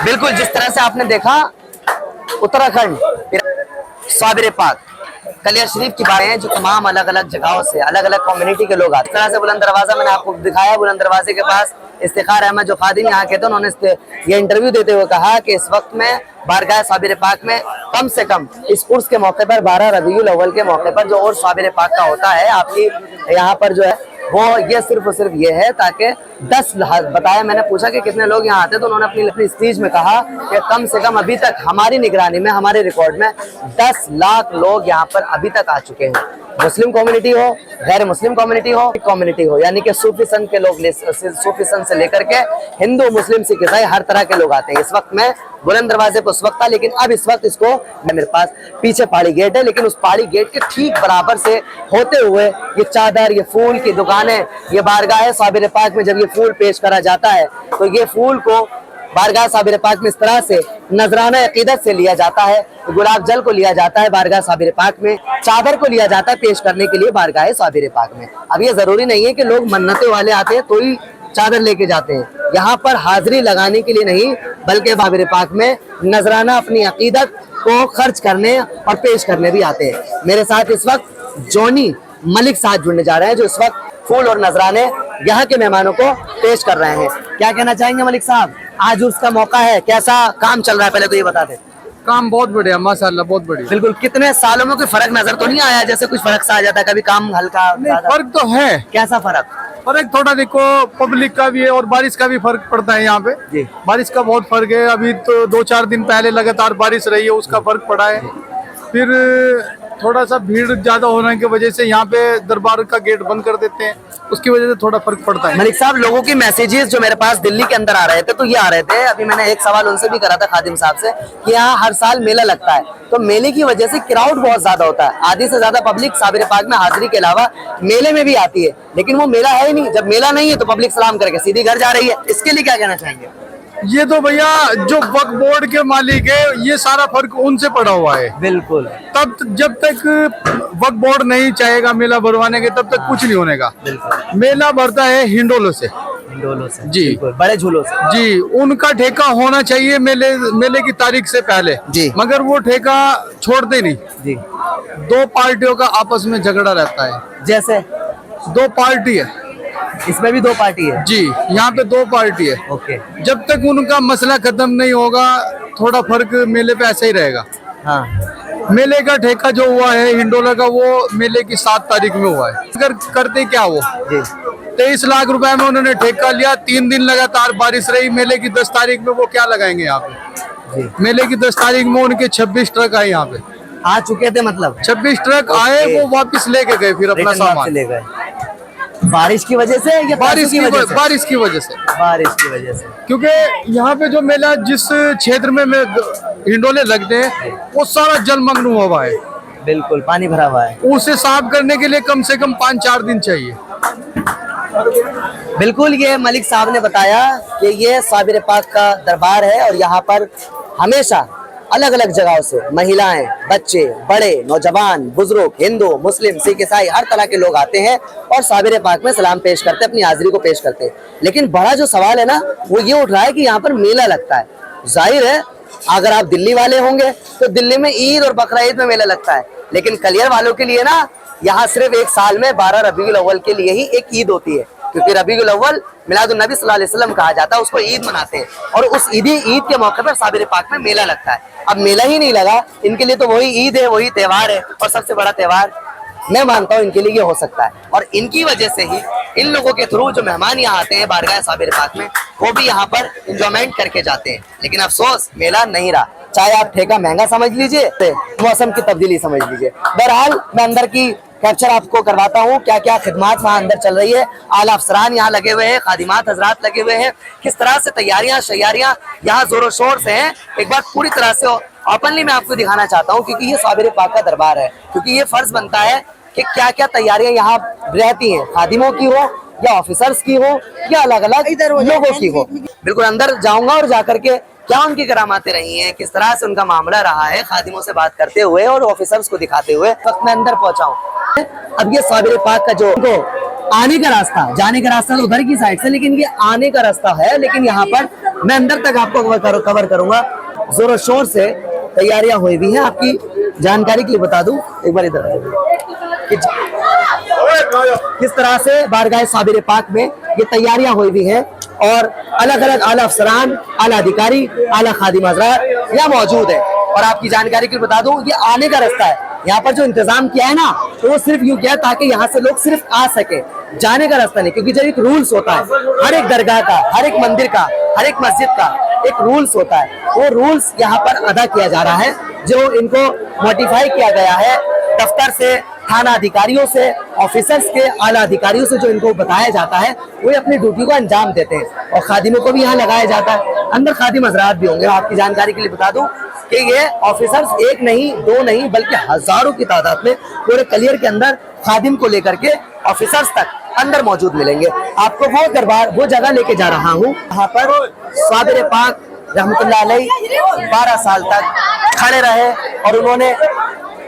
बिल्कुल जिस तरह से आपने देखा उत्तराखंड साबिर पाक कलियर शरीफ की बातें हैं जो तमाम अलग अलग जगहों से अलग अलग कम्युनिटी के लोग आते हैं। इस तरह से बुलंद दरवाजा मैंने आपको दिखाया, बुलंद दरवाजे के पास इफ्तिखार अहमद जो खादिम यहाँ के थे, उन्होंने ये इंटरव्यू देते हुए कहा कि इस वक्त में बारगाह साबिर पाक में कम से कम इस उर्स के मौके पर 12 रबीउल अव्वल के मौके पर जो उर्स साबिर पाक का होता है आपकी यहाँ पर जो है वो ये सिर्फ और सिर्फ ये है ताकि 10 बताया, मैंने पूछा कि कितने लोग यहाँ आते, तो उन्होंने अपनी स्पीच में कहा कि कम से कम अभी तक हमारी निगरानी में, हमारे रिकॉर्ड में 10 लाख लोग यहाँ पर अभी तक आ चुके हैं। मुस्लिम कम्युनिटी हो, गैर मुस्लिम कम्युनिटी हो, यानी कि सूफी संत के लोग, सूफी संत से लेकर के हिंदू मुस्लिम सिख ईसाई हर तरह के लोग आते हैं। इस वक्त मैं बुलंद दरवाजे पर उस वक्त था, लेकिन अब इस वक्त इसको मेरे पास पीछे पहाड़ी गेट है, लेकिन उस पहाड़ी गेट के ठीक बराबर से होते हुए ये चादर, ये फूल की दुकानें, ये बारगाह है साबिर पाक में जब ये फूल पेश करा जाता है तो ये फूल को बारगाह साबिर पाक में इस तरह से नजराना अकीदत से लिया जाता है। गुलाब जल को लिया जाता है बारगाह साबिर पाक में, चादर को लिया जाता है पेश करने के लिए बारगाह साबिर पाक में। अब ये जरूरी नहीं है कि लोग मन्नतें वाले आते हैं तो ही चादर लेके जाते हैं, यहाँ पर हाजिरी लगाने के लिए नहीं बल्कि साबिर पाक में नजराना अपनी अकीदत को खर्च करने और पेश करने भी आते हैं। मेरे साथ इस वक्त जॉनी मलिक साहब जुड़ने जा रहे हैं जो इस वक्त फूल और नजराने यहाँ के मेहमानों को पेश कर रहे हैं। क्या कहना चाहेंगे मलिक साहब, आज उसका मौका है, कैसा काम चल रहा है, पहले तो ये बता दें। काम बहुत बढ़िया माशाल्लाह, बहुत बढ़िया। बिल्कुल, कितने सालों में कोई फर्क नजर तो नहीं आया, जैसे कुछ फर्क सा आ जाता है कभी काम हल्का? फर्क तो है। कैसा फर्क? फर्क थोड़ा देखो, पब्लिक का भी है और बारिश का भी फर्क पड़ता है यहाँ पे जी। बारिश का बहुत फर्क है। अभी तो 2-4 दिन पहले लगातार बारिश रही है, उसका फर्क पड़ा है। फिर थोड़ा सा भीड़ ज्यादा होने की वजह से यहाँ पे दरबार का गेट बंद कर देते हैं, उसकी वजह से थोड़ा फर्क पड़ता है। मलिक साहब, लोगों की मैसेजेस जो मेरे पास दिल्ली के अंदर आ रहे थे तो ये आ रहे थे, अभी मैंने एक सवाल उनसे भी करा था खादिम साहब से कि यहाँ हर साल मेला लगता है तो मेले की वजह से क्राउड बहुत ज्यादा होता है, आधी से ज्यादा पब्लिक साबिर पाक में हाजिरी के अलावा मेले में भी आती है, लेकिन वो मेला है ही नहीं। जब मेला नहीं है तो पब्लिक सलाम करके सीधी घर जा रही है, इसके लिए क्या कहना चाहेंगे? ये तो भैया जो वक्फ बोर्ड के मालिक है, ये सारा फर्क उनसे पड़ा हुआ है। बिल्कुल, तब जब तक वक्फ बोर्ड नहीं चाहेगा मेला भरवाने के तब तक कुछ नहीं होने का। मेला भरता है हिंडोलों से जी, बड़े झूलों से जी। उनका ठेका होना चाहिए मेले की तारीख से पहले जी, मगर वो ठेका छोड़ते नहीं जी। 2 पार्टियों का आपस में झगड़ा रहता है। जैसे 2 पार्टी है, इसमें भी 2 पार्टी है जी, यहाँ पे 2 पार्टी है। ओके, जब तक उनका मसला खत्म नहीं होगा थोड़ा फर्क मेले पे ऐसे ही रहेगा। हाँ, मेले का ठेका जो हुआ है हिंडोला का, वो मेले की 7 तारीख में हुआ है। अगर करते क्या वो जी, 23 लाख रुपए में उन्होंने ठेका लिया, 3 दिन लगातार बारिश रही। मेले की 10 तारीख में वो क्या लगाएंगे यहाँ पे जी। मेले की 10 तारीख में उनके 26 ट्रक आए यहाँ पे, आ चुके थे, मतलब 26 ट्रक आए, वो वापस लेके गए फिर अपना सामान। ले गए बारिश की वजह से या बारिश की वजह से बारिश की वजह से क्योंकि यहाँ पे जो मेला जिस क्षेत्र में हिंडोले लगते हैं वो सारा जलमग्न हुआ है। बिल्कुल, पानी भरा हुआ है। उसे साफ करने के लिए कम से कम 5-4 दिन चाहिए। बिल्कुल, ये मलिक साहब ने बताया कि ये साबिर पाक का दरबार है और यहाँ पर हमेशा अलग अलग जगहों से महिलाएं, बच्चे, बड़े, नौजवान, बुजुर्ग, हिंदू, मुस्लिम, सिख, ईसाई हर तरह के लोग आते हैं और साबिर पाक में सलाम पेश करते हैं, अपनी हाजिरी को पेश करते हैं। लेकिन बड़ा जो सवाल है ना वो ये उठ रहा है कि यहाँ पर मेला लगता है। जाहिर है अगर आप दिल्ली वाले होंगे तो दिल्ली में ईद और बकरा ईद में मेला लगता है, लेकिन कलियर वालों के लिए ना यहाँ सिर्फ एक साल में 12 रबीउल अव्वल के लिए ही एक ईद होती है, क्योंकि रबीउल अव्वल मिलादुन नबी सल्लल्लाहु अलैहि वसल्लम कहा जाता है, उसको ईद मनाते हैं और उस ईद के मौके पर साबिर पाक में मेला लगता है। अब मेला ही नहीं लगा, इनके लिए तो वही ईद है, वही त्योहार है और सबसे बड़ा त्योहार मैं मानता हूँ इनके लिए ये हो सकता है और इनकी वजह से ही इन लोगों के थ्रू जो मेहमान यहाँ आते हैं बारगाह साबिर पाक में वो भी यहाँ पर एंजॉयमेंट करके जाते हैं। लेकिन अफसोस मेला नहीं रहा, चाहे आप ठेका महंगा समझ लीजिए, मौसम की तब्दीली समझ लीजिए। बहरहाल मैं अंदर की कैप्चर आपको करवाता हूँ, क्या क्या खिदमात वहाँ अंदर चल रही है। आला अफसरान यहाँ लगे हुए हैं, खादिमात हजरात लगे हुए हैं, किस तरह से तैयारियां शैयारियां यहाँ जोरों शोर से हैं। एक बार पूरी तरह से ओपनली मैं आपको दिखाना चाहता हूँ क्योंकि ये साबिर पाक का दरबार है, क्योंकि ये फर्ज बनता है कि क्या क्या तैयारियां यहाँ रहती हैं, खादिमों की हो या ऑफिसर्स की हो या अलग अलग लोगों की हो। बिल्कुल अंदर जाऊंगा और जाकर के क्या उनकी करामातें रही हैं, किस तरह से उनका मामला रहा है खादिमों से बात करते हुए और ऑफिसर्स को दिखाते हुए वक्त मैं अंदर पहुंचा हूँ। अब ये साबिर पाक का जो आने का रास्ता, जाने का रास्ता तो उधर की साइड से, लेकिन ये आने का रास्ता है, लेकिन यहाँ पर मैं अंदर तक आपको कवर करूंगा। जोरों शोर से तैयारियां हुई हुई हैं। आपकी जानकारी के लिए बता दूं, एक बार इधर कि किस तरह से बारगाह साबिर पाक में ये तैयारियां हुई हुई हैं और अलग अलग आला अफसरान, आला अधिकारी, आला खादिम हज़रात यहाँ मौजूद है। और आपकी जानकारी के लिए बता दूं, ये आने का रास्ता है। यहाँ पर जो इंतजाम किया है ना, तो वो सिर्फ यूं किया है ताकि यहाँ से लोग सिर्फ आ सके, जाने का रास्ता नहीं। क्योंकि जब एक रूल्स होता है हर एक दरगाह का, हर एक मंदिर का, हर एक मस्जिद का एक रूल्स होता है, वो रूल्स यहाँ पर अदा किया जा रहा है। जो इनको नोटिफाई किया गया है दफ्तर से, थाना अधिकारियों से, ऑफिसर्स के, आला अधिकारियों से, जो इनको बताया जाता है वो अपनी ड्यूटी को अंजाम देते हैं। और खादिमों को भी यहाँ लगाया जाता है। अंदर खादिम हज़रात भी होंगे। आपकी जानकारी के लिए बता दूं कि ये ऑफिसर्स एक नहीं, दो नहीं, बल्कि हजारों की तादाद में पूरे कलियर के अंदर खादिम को लेकर के ऑफिसर्स तक अंदर मौजूद मिलेंगे। आपको वो दरबार, वो जगह लेके जा रहा हूँ यहाँ पर साबिर पाक रहमतुल्लाह अलैह 12 साल तक खड़े रहे और उन्होंने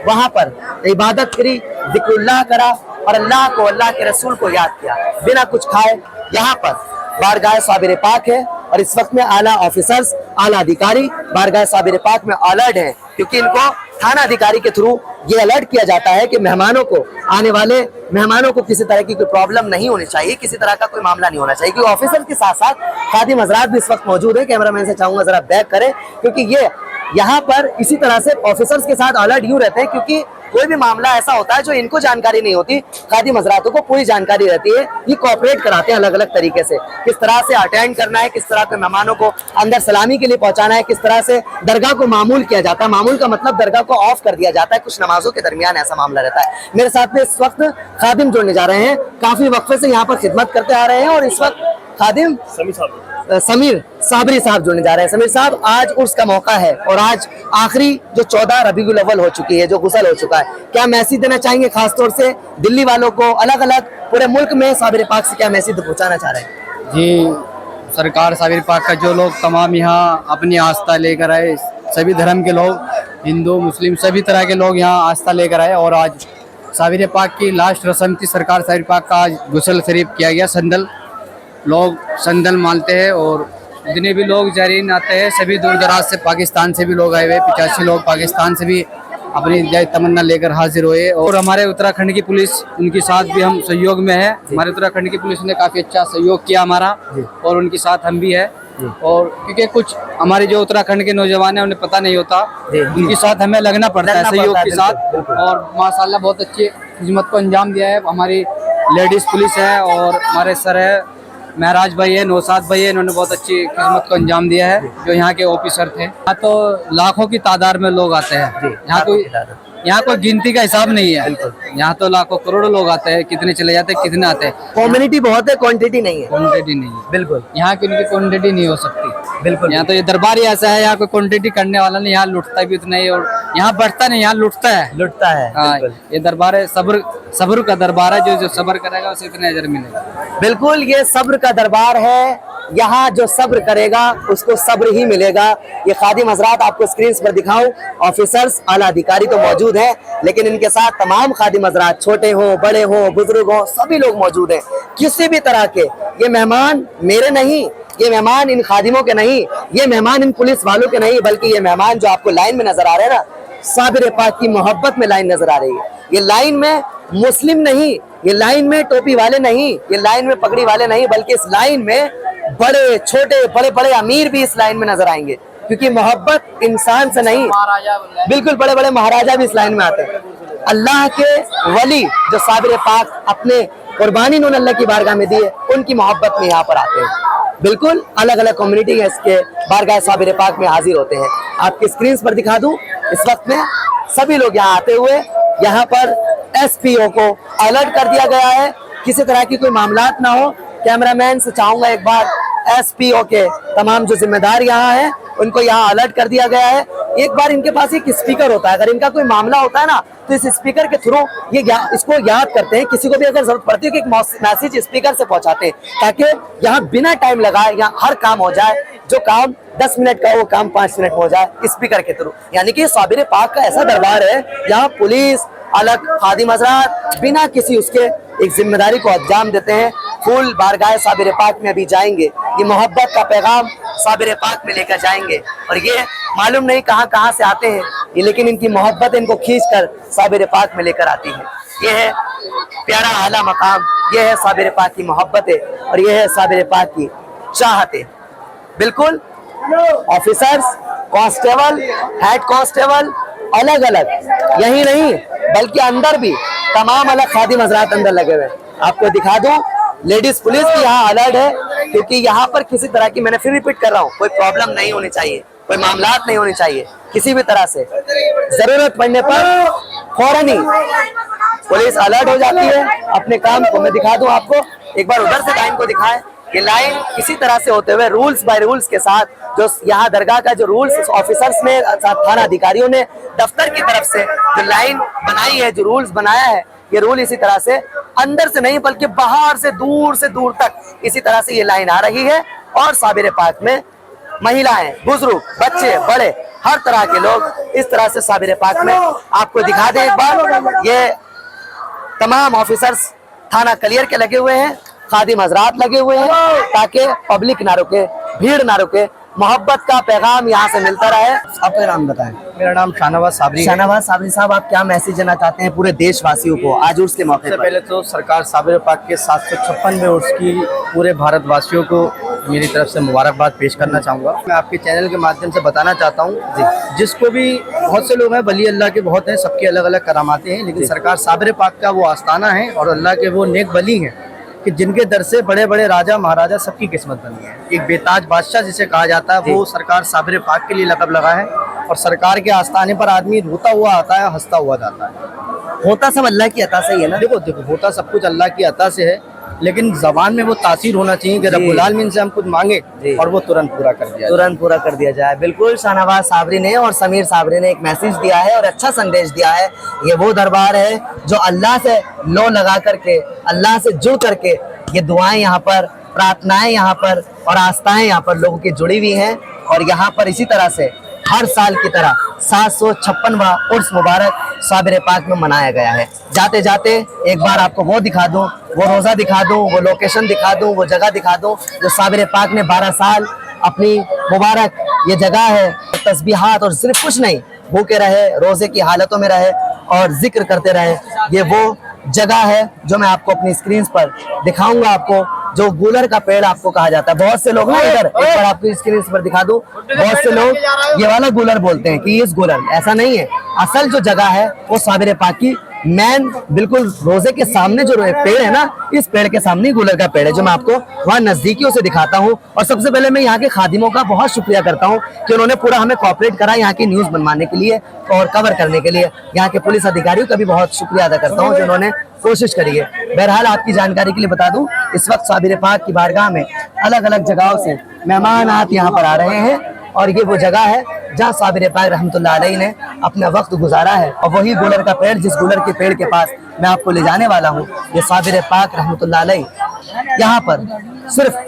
वहां पर इबादत करी, जिक्रुल्लाह करा और अल्लाह को, अल्लाह के रसूल को याद किया बिना कुछ खाए। यहाँ पर बारगाह साबिर पाक है और इस वक्त में आला ऑफिसर्स, आला अधिकारी बारगाह साबिर पाक में अलर्ट हैं, क्योंकि इनको थाना अधिकारी के थ्रू ये अलर्ट किया जाता है कि मेहमानों को, आने वाले मेहमानों को किसी तरह की कोई प्रॉब्लम नहीं होनी चाहिए, किसी तरह का कोई मामला नहीं होना चाहिए। क्योंकि ऑफिसर के साथ साथ खादिम हज़रात भी इस वक्त मौजूद है। कैमरामैन से चाहूंगा जरा बैक करें, क्योंकि ये यहाँ पर इसी तरह से ऑफिसर्स के साथ अलर्ट यूं रहते हैं, क्योंकि कोई भी मामला ऐसा होता है जो इनको जानकारी नहीं होती, खादिम हज़रातों को पूरी जानकारी रहती है। ये कोऑपरेट कराते हैं अलग अलग तरीके से, किस तरह से अटेंड करना है, किस तरह के मेहमानों को अंदर सलामी के लिए पहुंचाना है, किस तरह से दरगाह को मामूल किया जाता है। मामूल का मतलब दरगाह को ऑफ कर दिया जाता है, कुछ नमाजों के दरमियान ऐसा मामला रहता है। मेरे साथ में इस वक्त खादिम जुड़ने जा रहे हैं, काफी वक्फे से यहाँ पर खिदमत करते आ रहे हैं और इस वक्त खादिम समीर साबरी साहब जुड़ने जा रहे हैं। समीर साहब, आज उर्स का मौका है और आज आखिरी जो 14 रबीउल अव्वल हो चुकी है, जो गुसल हो चुका है, क्या मैसेज देना चाहेंगे खास तौर से दिल्ली वालों को, अलग अलग पूरे मुल्क में साबिर पाक से क्या मैसेज पहुंचाना चाह रहे हैं? जी, सरकार साबिर पाक का जो लोग तमाम यहाँ अपनी आस्था लेकर आए, सभी धर्म के लोग, हिंदू मुस्लिम सभी तरह के लोग यहाँ आस्था लेकर आए और आज साबिर पाक की लास्ट रस्म थी। सरकार साबिर पाक का आज गुसल शरीफ किया गया। संदल लोग संदल मानते हैं और जितने भी लोग जारीन आते हैं सभी दूर दराज से, पाकिस्तान से भी लोग आए हुए, 85 लोग पाकिस्तान से भी अपनी जय तमन्ना लेकर हाजिर हुए। और हमारे उत्तराखंड की पुलिस, उनके साथ भी हम सहयोग में है। हमारे उत्तराखंड की पुलिस ने काफ़ी अच्छा सहयोग किया हमारा और उनके साथ हम भी है। और क्योंकि कुछ हमारे जो उत्तराखंड के नौजवान हैं उन्हें पता नहीं होता, उनके साथ हमें लगना पड़ता है सहयोग के साथ। और माशाल्लाह बहुत अच्छी खिदमत को अंजाम दिया है। हमारी लेडीज़ पुलिस है और हमारे सर है महराज भाई है, नौसाद भाई है, इन्होंने बहुत अच्छी खिदमत को अंजाम दिया है, जो यहाँ के ऑफिसर थे। यहाँ तो लाखों की तादाद में लोग आते हैं। यहाँ कोई गिनती का हिसाब नहीं है। यहाँ तो लाखों करोड़ों लोग आते हैं, कितने चले जाते हैं, कितने आते हैं। कम्युनिटी बहुत है, क्वांटिटी नहीं है। क्वांटिटी नहीं है, बिल्कुल। यहाँ की उनकी क्वांटिटी नहीं हो सकती। बिल्कुल। यहाँ तो ये दरबार ही ऐसा है, यहाँ कोई क्वांटिटी करने वाला नहीं, यहाँ लुटता भी उतना ही और यहाँ बढ़ता नहीं, यहाँ लुटता है। हाँ, ये दरबार है, सब्र का दरबार है। जो सब्र करेगा उसे इतने अजर मिलेगा। बिल्कुल, ये सब्र का दरबार है। यहाँ जो सब्र करेगा उसको सब्र ही मिलेगा। ये खादिम हज़रात आपको स्क्रीन पर दिखाऊं, ऑफिसर्स, आला अधिकारी तो मौजूद हैं, लेकिन इनके साथ तमाम खादिम हज़रात, छोटे हों, बड़े हों, बुजुर्ग हों, सभी लोग मौजूद हैं। किसी भी तरह के ये मेहमान मेरे नहीं, ये मेहमान इन खादिमों के नहीं, ये मेहमान इन पुलिस वालों के नहीं, बल्कि ये मेहमान जो आपको लाइन में नजर आ रहे हैं ना, साबिर पाक की मोहब्बत में लाइन नजर आ रही है। ये लाइन में मुस्लिम नहीं, ये लाइन में टोपी वाले नहीं, ये लाइन में पगड़ी वाले नहीं, बल्कि इस लाइन में बड़े छोटे, बड़े बड़े अमीर भी इस लाइन में नजर आएंगे। क्योंकि मोहब्बत इंसान से नहीं, बिल्कुल बड़े बड़े महाराजा भी इस लाइन में आते हैं। अल्लाह के वली जो साबिर पाक अपने कुर्बानी उन्होंने अल्लाह की बारगाह में दी है, उनकी मोहब्बत में यहाँ पर आते हैं। बिल्कुल अलग अलग कम्युनिटी है इसके बारगाह साबिर पाक में हाजिर होते हैं। आपकी स्क्रीन पर दिखा दूं, इस वक्त में सभी लोग यहाँ आते हुए यहाँ पर SPO को अलर्ट कर दिया गया है, किसी तरह की कोई मामलात ना हो। कैमरामैन से चाहूंगा एक बार SPO के तमाम जो जिम्मेदार यहाँ हैं उनको यहाँ अलर्ट कर दिया गया है। एक बार इनके पास एक स्पीकर होता है, अगर इनका कोई मामला होता है ना तो इस स्पीकर के थ्रू ये इसको याद करते हैं। किसी को भी अगर जरूरत पड़ती है कि एक मैसेज स्पीकर से पहुंचाते हैं, ताकि यहाँ बिना टाइम लगाए यहाँ हर काम हो जाए। जो काम 10 मिनट का वो काम 5 मिनट में हो जाए स्पीकर के थ्रू। यानी कि साबिर पाक का ऐसा दरबार है, यहाँ पुलिस, अलग खादिम हज़रात बिना किसी उसके एक जिम्मेदारी को अंजाम देते हैं। फूल बारगाह साबिर पाक में अभी जाएंगे, ये मोहब्बत का पैगाम साबिर पाक में लेकर जाएंगे। और ये मालूम नहीं कहाँ से आते हैं ये, लेकिन इनकी मोहब्बत इनको खींच कर साबिर पाक में लेकर आती है। ये है प्यारा आला मकाम, ये है साबिर पाक की मोहब्बतें और ये है साबिर पाक की चाहतें। बिल्कुल ऑफिसर्स, कांस्टेबल, हेड कांस्टेबल अलग अलग, यही नहीं बल्कि अंदर भी तमाम अलग खादिम हजरात अंदर लगे हुए हैं। आपको दिखा दूं, लेडीज पुलिस भी यहाँ अलर्ट है, क्योंकि यहाँ पर किसी तरह की, मैंने फिर रिपीट कर रहा हूँ, कोई प्रॉब्लम नहीं होनी चाहिए, कोई मामलात नहीं होनी चाहिए किसी भी तरह से। जरूरत पड़ने पर फौरन ही पुलिस अलर्ट हो जाती है अपने काम को। मैं दिखा दूं आपको, एक बार उधर से लाइन को दिखाएं। ये लाइन किसी तरह से होते हुए रूल्स बाय रूल्स के साथ, जो यहाँ दरगाह का जो रूल्स ऑफिसर्स ने, थाना अधिकारियों ने दफ्तर की तरफ से जो लाइन बनाई है, जो रूल्स बनाया है, ये रूल इसी तरह से अंदर से नहीं बल्कि बाहर से दूर तक इसी तरह से ये लाइन आ रही है। और साबिर पाक में महिलाएं, बुजुर्ग, बच्चे, बड़े, हर तरह के लोग इस तरह से साबिर पाक में, आपको दिखा दें एक बार, ये तमाम ऑफिसर्स थाना क्लियर के लगे हुए हैं, खादिम हजरात लगे हुए हैं, ताकि पब्लिक ना रुके, भीड़ ना रुके, मोहब्बत का पैगाम यहाँ से मिलता रहे। आपका नाम बताएं। मेरा नाम शाहनवाज साबरी है। शाहनवाज साबरी साहब, आप क्या मैसेज देना चाहते हैं पूरे देशवासियों को आज उर्स के मौके सबसे पर? पहले तो सरकार साबिर पाक के 756वें उर्स की पूरे भारतवासियों को मेरी तरफ से मुबारकबाद पेश करना चाहूँगा। मैं आपके चैनल के माध्यम से बताना चाहता हूँ, जिसको भी, बहुत से लोग हैं वली अल्लाह के बहुत हैं, सबकी अलग अलग करामाते हैं, लेकिन सरकार साबिर पाक का वो आस्थाना है और अल्लाह के वो नेक वली हैं कि जिनके दर से बड़े बड़े राजा महाराजा सबकी किस्मत बनी है। एक बेताज बादशाह जिसे कहा जाता है, वो सरकार साबिर पाक के लिए लक़ब लगा है। और सरकार के आस्थाने पर आदमी रोता हुआ आता है, हंसता हुआ जाता है। होता सब अल्लाह की अता से ही है ना। देखो होता सब कुछ अल्लाह की अता से है, लेकिन जबान में वो तासीर होना चाहिए कि रब्बुल आलमीन से हम कुछ मांगे और वो तुरंत पूरा कर दिया जाए। बिल्कुल शाहनवाज साबरी ने और समीर साबरी ने एक मैसेज दिया है और अच्छा संदेश दिया है। ये वो दरबार है जो अल्लाह से लो लगा करके, अल्लाह से जुड़ करके ये दुआएं यहाँ पर, प्रार्थनाएं यहाँ पर और आस्थाएं यहाँ पर लोगों की जुड़ी हुई हैं। और यहाँ पर इसी तरह से हर साल की तरह 756वां उर्स मुबारक साबिर पाक में मनाया गया है। जाते जाते एक बार आपको वो दिखा दूं, वो रोज़ा दिखा दूं, वो लोकेशन दिखा दूं, वो जगह दिखा दूं जो साबिर पाक ने 12 साल अपनी मुबारक ये जगह है, तस्बीहात और सिर्फ कुछ नहीं, भूखे रहे, रोज़े की हालतों में रहे और जिक्र करते रहे। ये वो जगह है जो मैं आपको अपनी स्क्रीन पर दिखाऊंगा, आपको जो गूलर का पेड़ आपको कहा जाता है। बहुत से लोग ना, इधर एक बार आपको स्क्रीन पर दिखा दूं, बहुत से लोग ये वाला गूलर बोलते हैं कि इस गूलर, ऐसा नहीं है। असल जो जगह है वो साबिर पाक की मैन, बिल्कुल रोजे के सामने जो पेड़ है ना, इस पेड़ के सामने गूलर का पेड़ है, जो मैं आपको वहाँ नजदीकियों से दिखाता हूँ। और सबसे पहले मैं यहाँ के खादिमों का बहुत शुक्रिया करता हूँ कि उन्होंने पूरा हमें कोऑपरेट करा यहाँ की न्यूज बनवाने के लिए और कवर करने के लिए। यहाँ के पुलिस अधिकारियों का भी बहुत शुक्रिया अदा करता हूँ जिन्होंने कोशिश करी है। बहरहाल आपकी जानकारी के लिए बता दूं, इस वक्त साबिर पाक की बारगाह में अलग अलग जगहों से मेहमान यहाँ पर आ रहे हैं और ये वो जगह है जहाँ साबिर पाक रहमतुल्लाह अलैह ने अपना वक्त गुजारा है। और वही गूलर का पेड़, जिस गूलर के पेड़ के पास मैं आपको ले जाने वाला हूँ, ये साबिर पाक रहमतुल्लाह अलैह यहाँ पर सिर्फ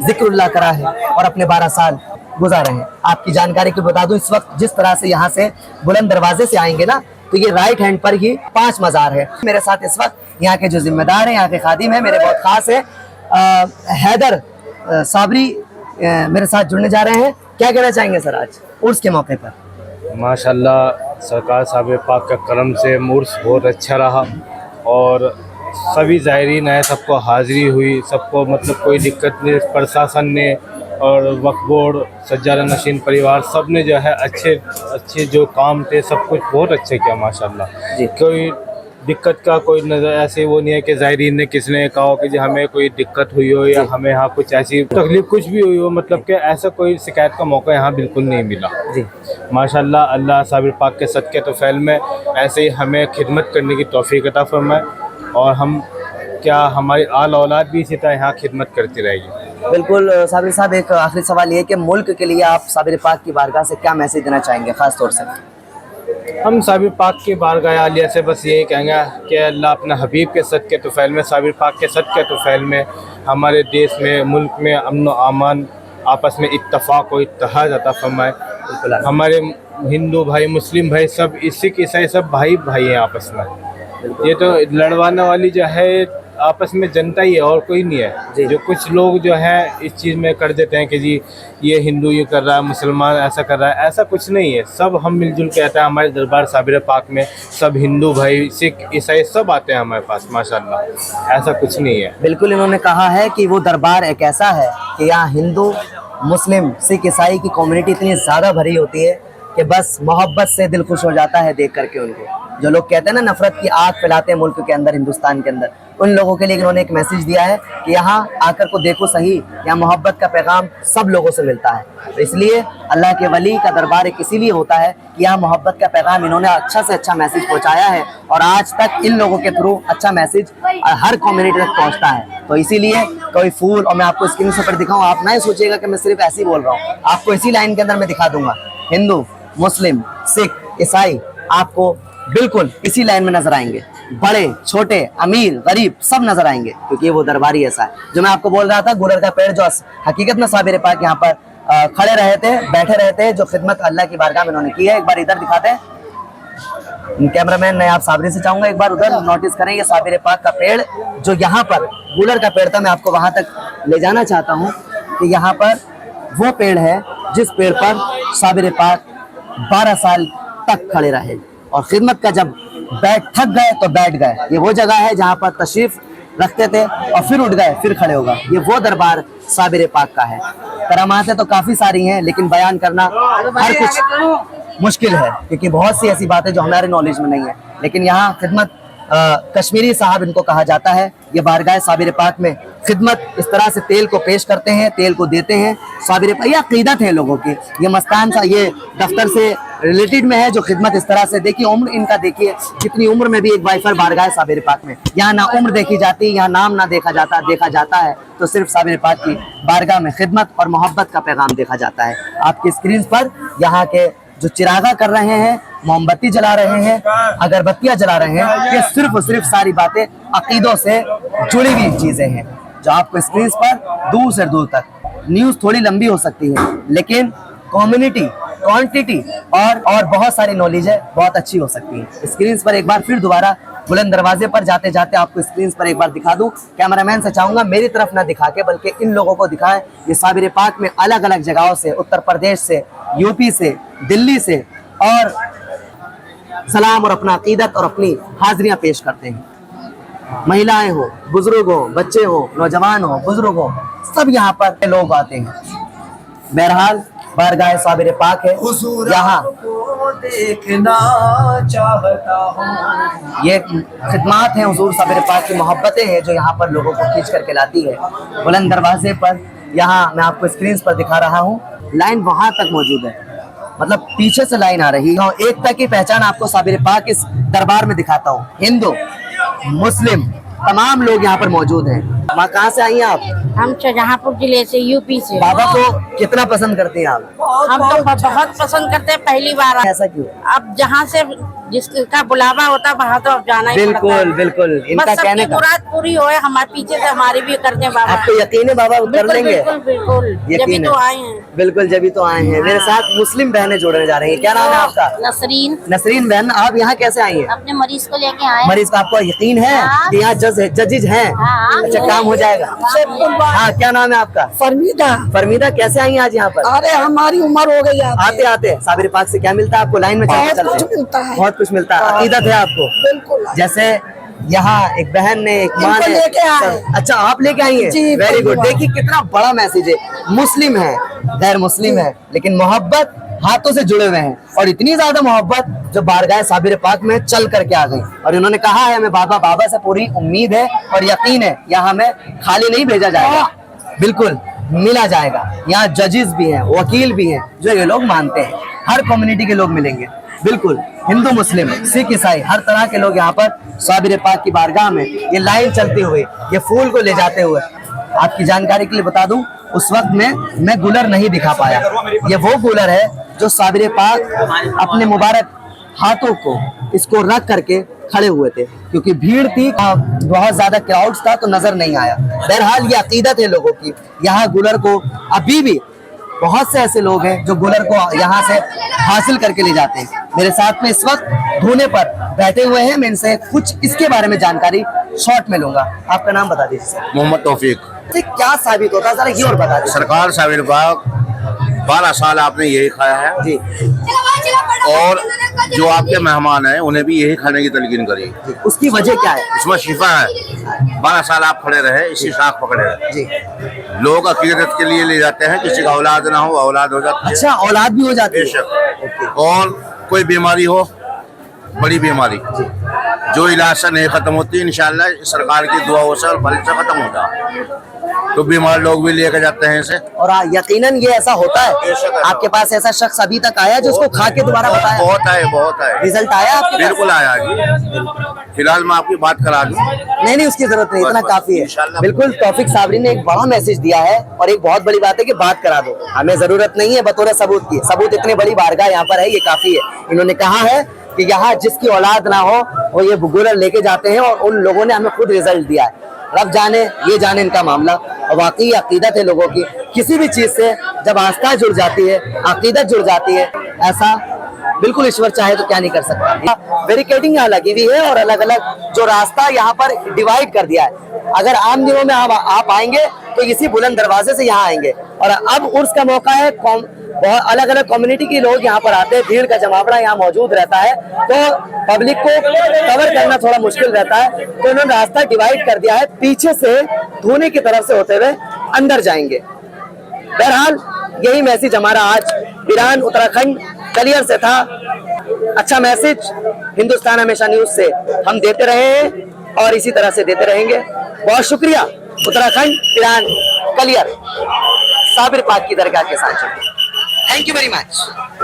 जिक्रुल्लाह करा है और अपने 12 साल गुजारे हैं। आपकी जानकारी को बता दूं, इस वक्त जिस तरह से यहाँ से बुलंद दरवाजे से आएंगे ना, तो ये राइट हैंड पर ही 5 मज़ार है। मेरे साथ इस वक्त यहाँ के जो जिम्मेदार हैं, यहाँ के खादिम हैं, मेरे बहुत खास है, हैदर साबरी मेरे साथ जुड़ने जा रहे हैं। क्या कहना चाहेंगे सर आज उर्स के मौके पर? माशाल्लाह सरकार साबिर पाक का करम से उर्स बहुत अच्छा रहा और सभी ज़ायरीन आए, सबको हाज़िरी हुई, सबको मतलब कोई दिक्कत नहीं। प्रशासन ने और वक्फ बोर्ड, सज्जादा नशीन परिवार, सब ने जो है अच्छे जो काम थे सब कुछ बहुत अच्छे किया माशाल्लाह जी। कोई दिक्कत का कोई नज़र ऐसे वो नहीं है कि ज़ायरीन ने किसने कहा हो कि जी हमें कोई दिक्कत हुई हो या हमें यहाँ कुछ ऐसी तकलीफ कुछ भी हुई हो, मतलब कि ऐसा कोई शिकायत का मौका यहाँ बिल्कुल नहीं मिला जी। माशाल्लाह अल्लाह साबिर पाक के सदक़े तो फैल में ऐसे ही हमें खिदमत करने की तौफ़ीक़ अता फरमाए और हम क्या हमारी आल औलाद भी इसी तरह यहाँ खिदमत करती रहेगी। बिल्कुल साबिर साहब, एक आखिरी सवाल ये कि मुल्क के लिए आप साबिर पाक की बारगाह से क्या मैसेज देना चाहेंगे ख़ास तौर से? हम साबिर पाक की बारगाह आलिया से बस यही कहेंगे कि अल्लाह अपने हबीब के सदक़े तुफ़ैल में, साबिर पाक के सदक़े तुफ़ैल में हमारे देश में, मुल्क में अमन व अमान, आपस में इत्तफ़ाक़ व इत्तेहाद अता फरमाए। हमारे हिंदू भाई, मुस्लिम भाई, सब सिख ईसाई सब भाई भाई हैं आपस में। ये तो लड़वाने वाली जो है आपस में जनता ही है और कोई नहीं है। जो कुछ लोग जो है इस चीज़ में कर देते हैं कि जी ये हिंदू ये कर रहा है, मुसलमान ऐसा कर रहा है, ऐसा कुछ नहीं है। सब हम मिलजुल के आते हैं हमारे दरबार साबिर पाक में, सब हिंदू भाई सिख ईसाई सब आते हैं हमारे पास माशाल्लाह, ऐसा कुछ नहीं है। बिल्कुल, इन्होंने कहा है कि वो दरबार एक ऐसा है कि यहाँ हिंदू मुस्लिम सिख ईसाई की कम्युनिटी इतनी ज़्यादा भरी होती है कि बस मोहब्बत से दिल खुश हो जाता है देख करके उनको। जो लोग कहते हैं ना नफरत की आग फैलाते हैं मुल्क के अंदर, हिंदुस्तान के अंदर, उन लोगों के लिए इन्होंने एक मैसेज दिया है कि यहाँ आकर को देखो सही, यहाँ मोहब्बत का पैगाम सब लोगों से मिलता है। तो इसलिए अल्लाह के वली का दरबार एक इसीलिए होता है कि यहाँ मोहब्बत का पैगाम इन्होंने अच्छा से अच्छा मैसेज पहुँचाया है और आज तक इन लोगों के थ्रू अच्छा मैसेज हर कम्युनिटी तक पहुँचता है। तो इसीलिए कोई फूल, और मैं आपको स्क्रीन पर दिखाऊँ, आप ना सोचिएगा कि मैं सिर्फ ऐसे ही बोल रहा हूँ, आपको इसी लाइन के अंदर मैं दिखा दूंगा। हिंदू मुस्लिम सिख ईसाई आपको बिल्कुल इसी लाइन में नजर आएंगे, बड़े छोटे अमीर गरीब सब नजर आएंगे, क्योंकि वो दरबारी ऐसा है। जो मैं आपको बोल रहा था गुलर का पेड़, जो हकीकत में साबिर पाक यहाँ पर खड़े रहे थे, बैठे रहे थे, जो खिदमत अल्लाह की बारगाह में उन्होंने की है। एक बार इधर दिखाते हैं कैमरामैन, मैं आप साबिर से चाहूंगा एक बार उधर नोटिस करें, ये साबिर पाक का पेड़ जो यहाँ पर गुलर का पेड़ था, मैं आपको वहां तक ले जाना चाहता हूँ कि यहाँ पर वो पेड़ है जिस पेड़ पर साबिर पाक 12 साल तक खड़े रहे और खिदमत का जब थक गए तो बैठ गए। ये वो जगह है जहाँ पर तशरीफ रखते थे और फिर उठ गए फिर खड़े हो गए। ये वो दरबार साबिर पाक का है। करामातें तो काफ़ी सारी हैं लेकिन बयान करना हर कुछ मुश्किल है, क्योंकि बहुत सी ऐसी बातें जो हमारे नॉलेज में नहीं है। लेकिन यहाँ खिदमत कश्मीरी साहब इनको कहा जाता है, ये बारगाह साबिर पाक में खिदमत इस तरह से तेल को पेश करते हैं, तेल को देते हैं। साबिर पाक ये अकीदत है लोगों की, ये मस्तान सा ये दफ्तर से रिलेटेड में है जो खिदमत इस तरह से। देखिए उम्र इनका, देखिए कितनी उम्र में भी एक वाइफर बारगाह साबिर पाक में, यहाँ ना उम्र देखी जाती, यहाँ नाम ना देखा जाता है, तो सिर्फ साबिर पाक की बारगाह में खिदमत और मोहब्बत का पैगाम देखा जाता है। आपकी स्क्रीन पर यहाँ के जो चिरागा कर रहे हैं, मोमबत्ती जला रहे हैं, अगरबत्तियां जला रहे हैं, ये सिर्फ और सिर्फ सारी बातें अकीदों से जुड़ी हुई चीजें हैं जो आपको स्क्रीन पर दूर से दूर तक। न्यूज थोड़ी लंबी हो सकती है लेकिन कम्युनिटी क्वांटिटी और बहुत सारी नॉलेज है, बहुत अच्छी हो सकती है। स्क्रीन पर एक बार फिर दोबारा बुलंद दरवाजे पर जाते जाते आपको स्क्रीन पर एक बार दिखा दूं। कैमरामैन से चाहूंगा मेरी तरफ ना दिखा के बल्कि इन लोगों को दिखाएं। ये साबिर पाक में अलग अलग जगहों से, उत्तर प्रदेश से, यूपी से, दिल्ली से और सलाम और अपना अकीदत और अपनी हाजिरियां पेश करते हैं। महिलाएं हो, बुजुर्ग हो, बच्चे हो, नौजवान हो, बुजुर्ग हो, सब यहाँ पर लोग आते हैं। बहरहाल बारगाह साबिर पाक है, यहाँ देखना चाहता हूँ। ये खिदमात हैं हुजूर साबिर पाक की, मोहब्बतें हैं जो यहाँ पर लोगों को खींच करके लाती है। बुलंद दरवाजे पर यहाँ मैं आपको स्क्रीन पर दिखा रहा हूँ, लाइन वहां तक मौजूद है, मतलब पीछे से लाइन आ रही है। एकता की पहचान आपको साबिर पाक इस दरबार में दिखाता हूँ। हिंदू मुस्लिम तमाम लोग यहाँ पर मौजूद हैं। माँ कहाँ से आई हैं आप? हम शाहजहांपुर जिले से, यूपी से। बाबा को कितना पसंद करते हैं आप? हम तो बहुत पसंद करते हैं, पहली बार। ऐसा क्यों? अब जहाँ से जिसका बुलावा होता है वहाँ तो अब जाना ही पड़ता है। बिल्कुल बिल्कुल, इनका बस कहने सबकी का मुराद पूरी होए, हमारे पीछे से हमारी भी करते हैं बाबा। आपको यकीन है बाबा कर लेंगे? बिल्कुल बिल्कुल, जब यकीन तो है? आए हैं। बिल्कुल जब तो आए हैं। मेरे साथ मुस्लिम बहनें जोड़ने जा रही हैं। क्या नाम है आपका? नसरीन। नसरीन बहन, आप यहाँ कैसे आई हैं? अपने मरीज को लेके आए। मरीज का आपको यकीन है हाँ। कि यहाँ जजेज हैं? हाँ। अच्छा, काम हो जाएगा। हाँ, क्या नाम है आपका? फरमीदा। फरमीदा, कैसे आई हैं आज यहाँ पर? अरे हमारी उम्र हो गई आते आते साबिर पाक से क्या मिलता है आपको? लाइन में बहुत चलते कुछ चलते मिलता है। बहुत कुछ मिलता है। अकीदत है आपको? बिल्कुल। जैसे यहाँ एक बहन ने, एक माँ इनको ने लेके आए। अच्छा, आप लेके आई हैं? जी, वेरी गुड। बिल्कुल। देखिए कितना बड़ा मैसेज है। मुस्लिम है, गैर मुस्लिम है, लेकिन मोहब्बत हाथों से जुड़े हुए हैं और इतनी ज्यादा मोहब्बत जो बारगाह साबिर पाक में चल करके आ गई। और इन्होंने कहा है हमें बाबा से पूरी उम्मीद है और यकीन है यहाँ हमें खाली नहीं भेजा जाएगा, बिल्कुल मिला जाएगा। यहाँ जजेस भी हैं, वकील भी हैं जो ये लोग मानते हैं। हर कम्युनिटी के लोग मिलेंगे, बिल्कुल हिंदू मुस्लिम सिख ईसाई हर तरह के लोग यहाँ पर साबिर पाक की बारगाह में ये लाइन चलते हुए, ये फूल को ले जाते हुए। आपकी जानकारी के लिए बता दूं, उस वक्त में मैं गुलर नहीं दिखा पाया। ये वो गुलर है जो साबिर पाक अपने मुबारक हाथों को इसको रख करके खड़े हुए थे, क्योंकि भीड़ थी, बहुत ज्यादा क्राउड था तो नजर नहीं आया। बहरहाल ये अकीदत है लोगों की। यहाँ गुलर को अभी भी बहुत से ऐसे लोग हैं जो गुलर को यहाँ से हासिल करके ले जाते हैं। मेरे साथ में इस वक्त धोने पर बैठे हुए हैं, मैं इनसे कुछ इसके बारे में जानकारी शॉर्ट में लूंगा। आपका नाम बता दीजिए सर। मोहम्मद तौफीक। तो क्या साबित होता है जरा ये और बता दीजिए। सरकार साबिर बाग 12 साल आपने यही खाया है जी, और जो आपके मेहमान हैं उन्हें भी यही खाने की तलकीन करी। उसकी वजह क्या है? इसमें शिफा है। 12 साल आप खड़े रहे, इसी साख पकड़े रहे। जी, लोग अकीदत के लिए ले जाते हैं, किसी का औलाद ना हो, औलाद हो जाती है। अच्छा, औलाद भी हो जाती है। बेशक। और कोई बीमारी हो, बड़ी बीमारी जो इलाज से नहीं खत्म होती, इंशाल्लाह सरकार की दुआओं से और फल से खत्म होगा। तो बीमार लोग भी लेकर जाते हैं इसे। और यकीनन ये ऐसा होता है। आपके पास ऐसा शख्स अभी तक आया जो उसको खा के दोबारा बताया? बहुत है। रिजल्ट आया आपके पास? बिल्कुल आया जी। फिलहाल मैं आपकी बात करा दूं। नहीं, उसकी जरूरत नहीं, इतना बस, काफी है। इंशाल्लाह। बिल्कुल, तौफीक साबरी ने एक बड़ा मैसेज दिया है और एक बहुत बड़ी बात है कि बात करा दो। हमें जरूरत नहीं है बतौर सबूत की, सबूत इतनी बड़ी बारगाह यहाँ पर है, ये काफी है। इन्होंने कहा है कि यहाँ जिसकी औलाद ना हो वो ये गुलर लेके जाते हैं और उन लोगों ने हमें खुद रिजल्ट दिया है। रब जाने, ये जाने इनका मामला। और वाकई अकीदत है लोगों की, किसी भी चीज से जब आस्था जुड़ जाती है, अकीदत जुड़ जाती है, ऐसा बिल्कुल ईश्वर चाहे तो क्या नहीं कर सकता। बैरिकेडिंग यहाँ लगी हुई है और अलग अलग जो रास्ता यहाँ पर डिवाइड कर दिया है। अगर आम दिनों में आप आएंगे तो इसी बुलंद दरवाजे से यहाँ आएंगे, और अब उर्स का मौका है। बहुत अलग अलग कम्युनिटी के लोग यहाँ पर आते हैं, भीड़ का जमावड़ा यहाँ मौजूद रहता है, तो पब्लिक को कवर करना थोड़ा मुश्किल रहता है। तो इन्होंने रास्ता डिवाइड कर दिया है, पीछे से धोने की तरफ से होते हुए अंदर जाएंगे। बहरहाल यही मैसेज हमारा आज ईरान उत्तराखंड कलियर से था। अच्छा मैसेज हिंदुस्तान हमेशा न्यूज से हम देते रहे हैं और इसी तरह से देते रहेंगे। बहुत शुक्रिया उत्तराखंड, ईरान, कलियर, साबिर पाक की दरगाह के साथ। Thank you very much.